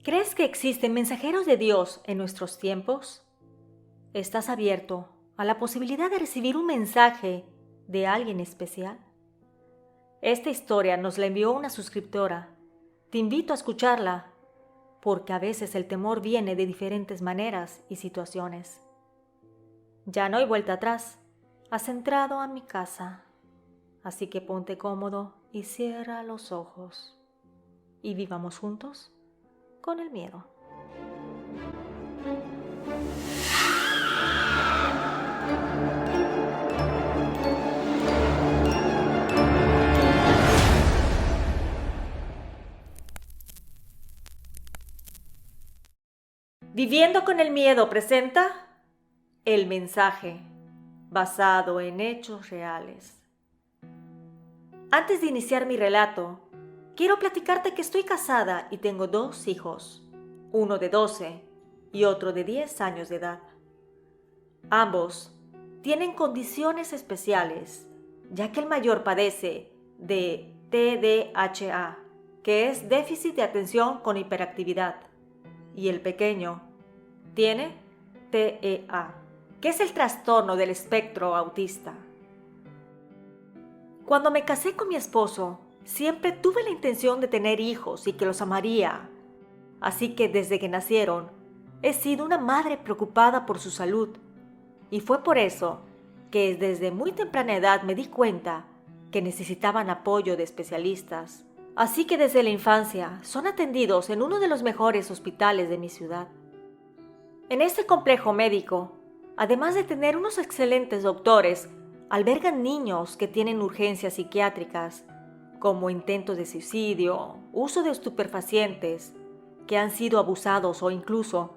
¿Crees que existen mensajeros de Dios en nuestros tiempos? ¿Estás abierto a la posibilidad de recibir un mensaje de alguien especial? Esta historia nos la envió una suscriptora. Te invito a escucharla, porque a veces el temor viene de diferentes maneras y situaciones. Ya no hay vuelta atrás. Has entrado a mi casa. Así que ponte cómodo y cierra los ojos. Y vivamos juntos con el miedo. Viviendo con el miedo presenta el mensaje basado en hechos reales. Antes de iniciar mi relato, quiero platicarte que estoy casada y tengo 2 hijos, uno de 12 y otro de 10 años de edad. Ambos tienen condiciones especiales, ya que el mayor padece de TDAH, que es déficit de atención con hiperactividad, y el pequeño tiene TEA, que es el trastorno del espectro autista. Cuando me casé con mi esposo, siempre tuve la intención de tener hijos y que los amaría. Así que desde que nacieron, he sido una madre preocupada por su salud. Y fue por eso que desde muy temprana edad me di cuenta que necesitaban apoyo de especialistas. Así que desde la infancia son atendidos en uno de los mejores hospitales de mi ciudad. En este complejo médico, además de tener unos excelentes doctores, albergan niños que tienen urgencias psiquiátricas, como intentos de suicidio, uso de estupefacientes, que han sido abusados o incluso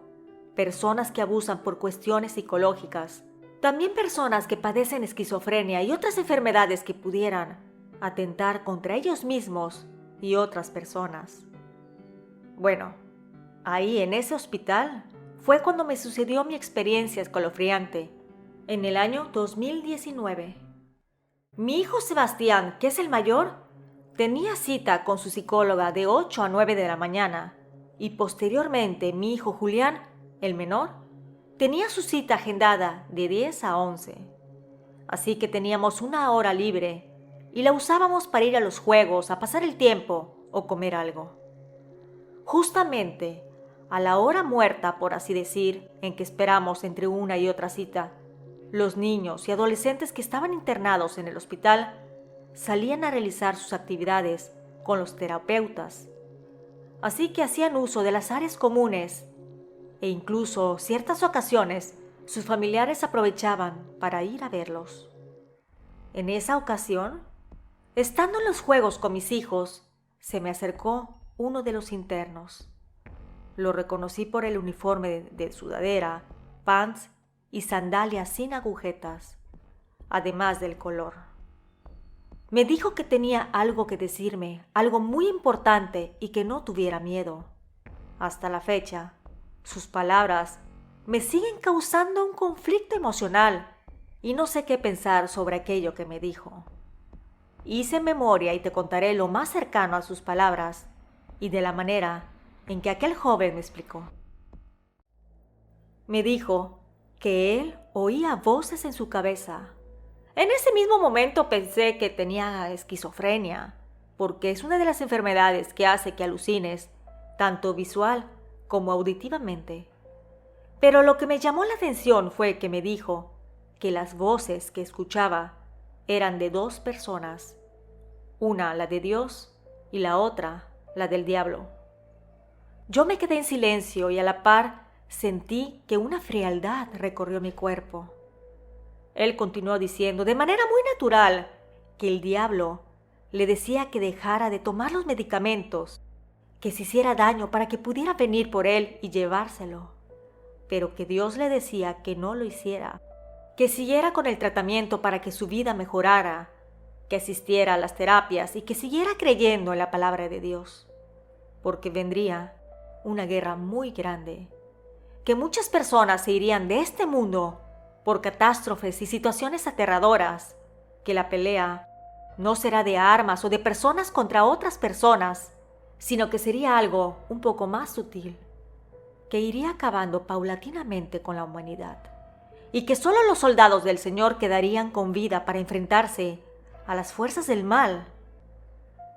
personas que abusan por cuestiones psicológicas. También personas que padecen esquizofrenia y otras enfermedades que pudieran atentar contra ellos mismos y otras personas. Bueno, ahí en ese hospital fue cuando me sucedió mi experiencia escalofriante, en el año 2019. Mi hijo Sebastián, que es el mayor, tenía cita con su psicóloga de 8 a 9 de la mañana y posteriormente mi hijo Julián, el menor, tenía su cita agendada de 10 a 11. Así que teníamos una hora libre y la usábamos para ir a los juegos, a pasar el tiempo o comer algo. Justamente a la hora muerta, por así decir, en que esperamos entre una y otra cita, los niños y adolescentes que estaban internados en el hospital salían a realizar sus actividades con los terapeutas. Así que hacían uso de las áreas comunes e incluso ciertas ocasiones sus familiares aprovechaban para ir a verlos. En esa ocasión, estando en los juegos con mis hijos, se me acercó uno de los internos. Lo reconocí por el uniforme de sudadera, pants y sandalias sin agujetas, además del color. Me dijo que tenía algo que decirme, algo muy importante y que no tuviera miedo. Hasta la fecha, sus palabras me siguen causando un conflicto emocional y no sé qué pensar sobre aquello que me dijo. Hice memoria y te contaré lo más cercano a sus palabras y de la manera en que aquel joven me explicó. Me dijo que él oía voces en su cabeza. En ese mismo momento pensé que tenía esquizofrenia, porque es una de las enfermedades que hace que alucines, tanto visual como auditivamente. Pero lo que me llamó la atención fue que me dijo que las voces que escuchaba eran de 2 personas, una la de Dios y la otra la del diablo. Yo me quedé en silencio y a la par sentí que una frialdad recorrió mi cuerpo. Él continuó diciendo de manera muy natural que el diablo le decía que dejara de tomar los medicamentos, que se hiciera daño para que pudiera venir por él y llevárselo, pero que Dios le decía que no lo hiciera, que siguiera con el tratamiento para que su vida mejorara, que asistiera a las terapias y que siguiera creyendo en la palabra de Dios, porque vendría una guerra muy grande, que muchas personas se irían de este mundo por catástrofes y situaciones aterradoras, que la pelea no será de armas o de personas contra otras personas, sino que sería algo un poco más sutil, que iría acabando paulatinamente con la humanidad, y que solo los soldados del Señor quedarían con vida para enfrentarse a las fuerzas del mal.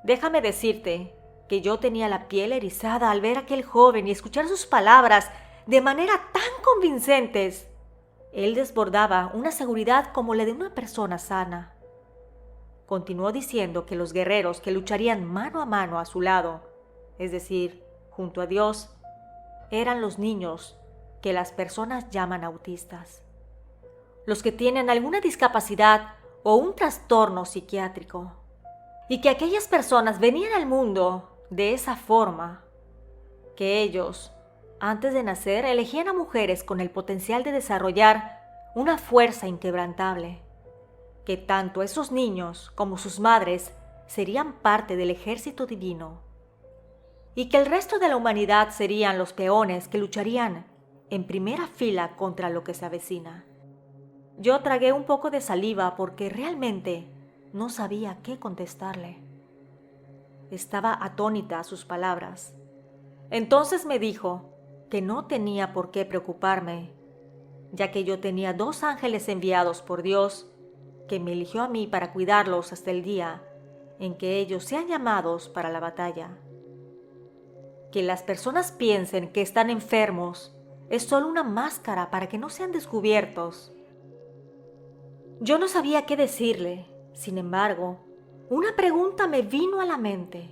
Déjame decirte que yo tenía la piel erizada al ver a aquel joven y escuchar sus palabras de manera tan convincentes. Él desbordaba una seguridad como la de una persona sana. Continuó diciendo que los guerreros que lucharían mano a mano a su lado, es decir, junto a Dios, eran los niños que las personas llaman autistas, los que tienen alguna discapacidad o un trastorno psiquiátrico, y que aquellas personas venían al mundo de esa forma, que ellos, antes de nacer, elegían a mujeres con el potencial de desarrollar una fuerza inquebrantable, que tanto esos niños como sus madres serían parte del ejército divino, y que el resto de la humanidad serían los peones que lucharían en primera fila contra lo que se avecina. Yo tragué un poco de saliva porque realmente no sabía qué contestarle. Estaba atónita a sus palabras. Entonces me dijo que no tenía por qué preocuparme, ya que yo tenía 2 ángeles enviados por Dios, que me eligió a mí para cuidarlos hasta el día en que ellos sean llamados para la batalla. Que las personas piensen que están enfermos es solo una máscara para que no sean descubiertos. Yo no sabía qué decirle. Sin embargo, una pregunta me vino a la mente.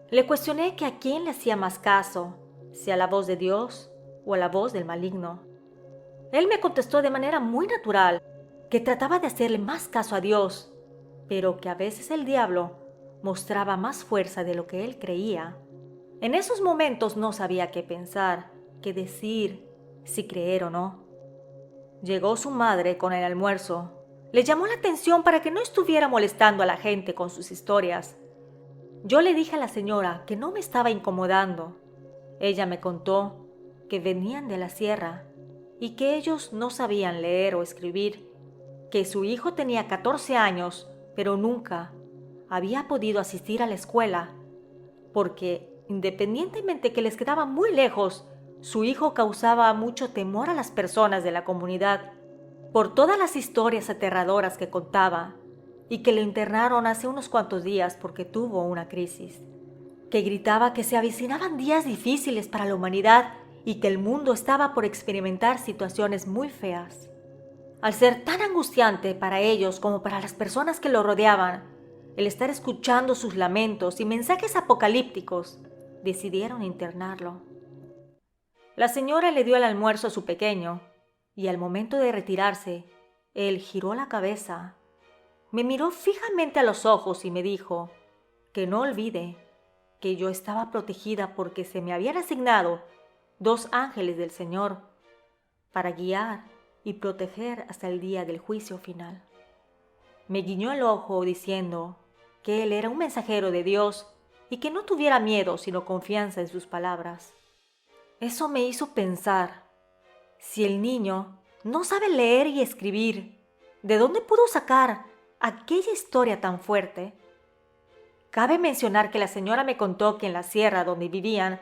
Le cuestioné que a quién le hacía más caso, si a la voz de Dios o a la voz del maligno. Él me contestó de manera muy natural que trataba de hacerle más caso a Dios, pero que a veces el diablo mostraba más fuerza de lo que él creía. En esos momentos no sabía qué pensar, qué decir, si creer o no. Llegó su madre con el almuerzo. Le llamó la atención para que no estuviera molestando a la gente con sus historias. Yo le dije a la señora que no me estaba incomodando. Ella me contó que venían de la sierra y que ellos no sabían leer o escribir, que su hijo tenía 14 años, pero nunca había podido asistir a la escuela, porque independientemente que les quedaba muy lejos, su hijo causaba mucho temor a las personas de la comunidad por todas las historias aterradoras que contaba, y que lo internaron hace unos cuantos días porque tuvo una crisis, que gritaba que se avecinaban días difíciles para la humanidad y que el mundo estaba por experimentar situaciones muy feas. Al ser tan angustiante para ellos como para las personas que lo rodeaban, el estar escuchando sus lamentos y mensajes apocalípticos, decidieron internarlo. La señora le dio el almuerzo a su pequeño, y al momento de retirarse, él giró la cabeza, me miró fijamente a los ojos y me dijo que no olvide que yo estaba protegida porque se me habían asignado 2 ángeles del Señor para guiar y proteger hasta el día del juicio final. Me guiñó el ojo diciendo que él era un mensajero de Dios y que no tuviera miedo sino confianza en sus palabras. Eso me hizo pensar, si el niño no sabe leer y escribir, ¿de dónde pudo sacar aquella historia tan fuerte? Cabe mencionar que la señora me contó que en la sierra donde vivían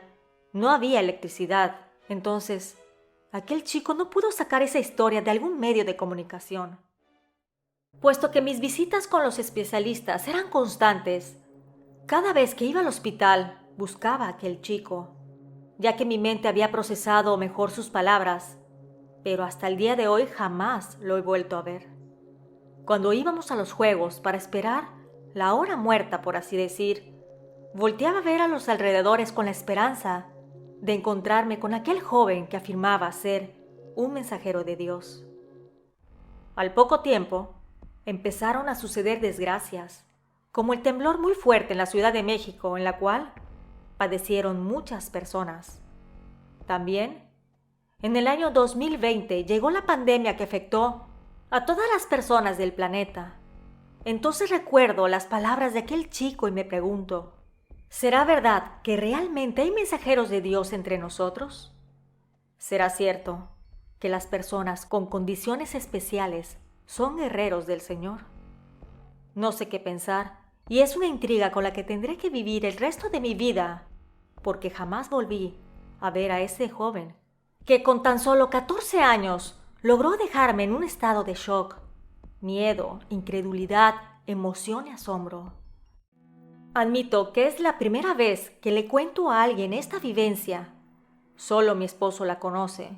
no había electricidad, entonces aquel chico no pudo sacar esa historia de algún medio de comunicación. Puesto que mis visitas con los especialistas eran constantes, cada vez que iba al hospital buscaba a aquel chico, ya que mi mente había procesado mejor sus palabras, pero hasta el día de hoy jamás lo he vuelto a ver. Cuando íbamos a los juegos para esperar la hora muerta, por así decir, volteaba a ver a los alrededores con la esperanza de encontrarme con aquel joven que afirmaba ser un mensajero de Dios. Al poco tiempo, empezaron a suceder desgracias, como el temblor muy fuerte en la Ciudad de México, en la cual padecieron muchas personas. También, en el año 2020 llegó la pandemia que afectó a todas las personas del planeta. Entonces recuerdo las palabras de aquel chico y me pregunto, ¿será verdad que realmente hay mensajeros de Dios entre nosotros? ¿Será cierto que las personas con condiciones especiales son guerreros del Señor? No sé qué pensar y es una intriga con la que tendré que vivir el resto de mi vida, porque jamás volví a ver a ese joven que con tan solo 14 años logró dejarme en un estado de shock, miedo, incredulidad, emoción y asombro. Admito que es la primera vez que le cuento a alguien esta vivencia. Solo mi esposo la conoce,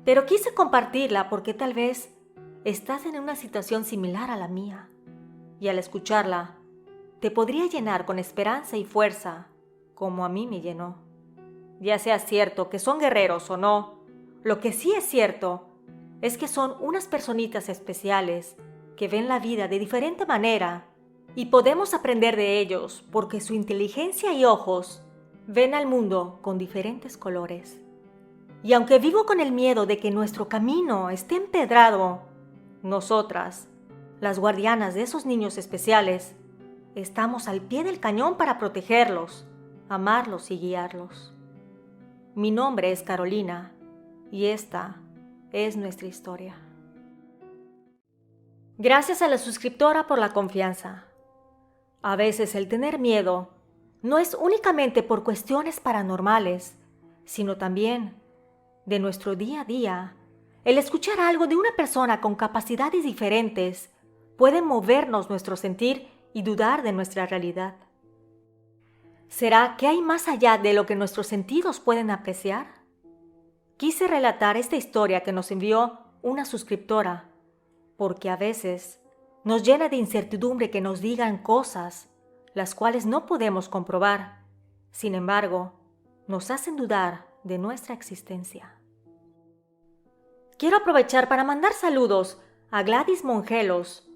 pero quise compartirla porque tal vez estás en una situación similar a la mía, y al escucharla, te podría llenar con esperanza y fuerza, como a mí me llenó. Ya sea cierto que son guerreros o no, lo que sí es cierto es que son unas personitas especiales que ven la vida de diferente manera y podemos aprender de ellos porque su inteligencia y ojos ven al mundo con diferentes colores. Y aunque vivo con el miedo de que nuestro camino esté empedrado, nosotras, las guardianas de esos niños especiales, estamos al pie del cañón para protegerlos, amarlos y guiarlos. Mi nombre es Carolina y esta es nuestra historia. Gracias a la suscriptora por la confianza. A veces el tener miedo no es únicamente por cuestiones paranormales, sino también de nuestro día a día. El escuchar algo de una persona con capacidades diferentes puede movernos nuestro sentir y dudar de nuestra realidad. ¿Será que hay más allá de lo que nuestros sentidos pueden apreciar? Quise relatar esta historia que nos envió una suscriptora, porque a veces nos llena de incertidumbre que nos digan cosas, las cuales no podemos comprobar. Sin embargo, nos hacen dudar de nuestra existencia. Quiero aprovechar para mandar saludos a Gladys Mongelos,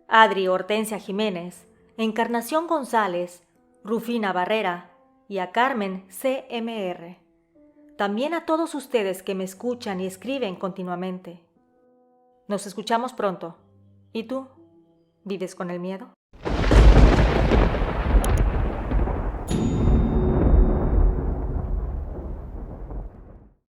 Adri Hortensia Jiménez, Encarnación González, Rufina Barrera y a Carmen CMR. También a todos ustedes que me escuchan y escriben continuamente. Nos escuchamos pronto. ¿Y tú? ¿Vives con el miedo?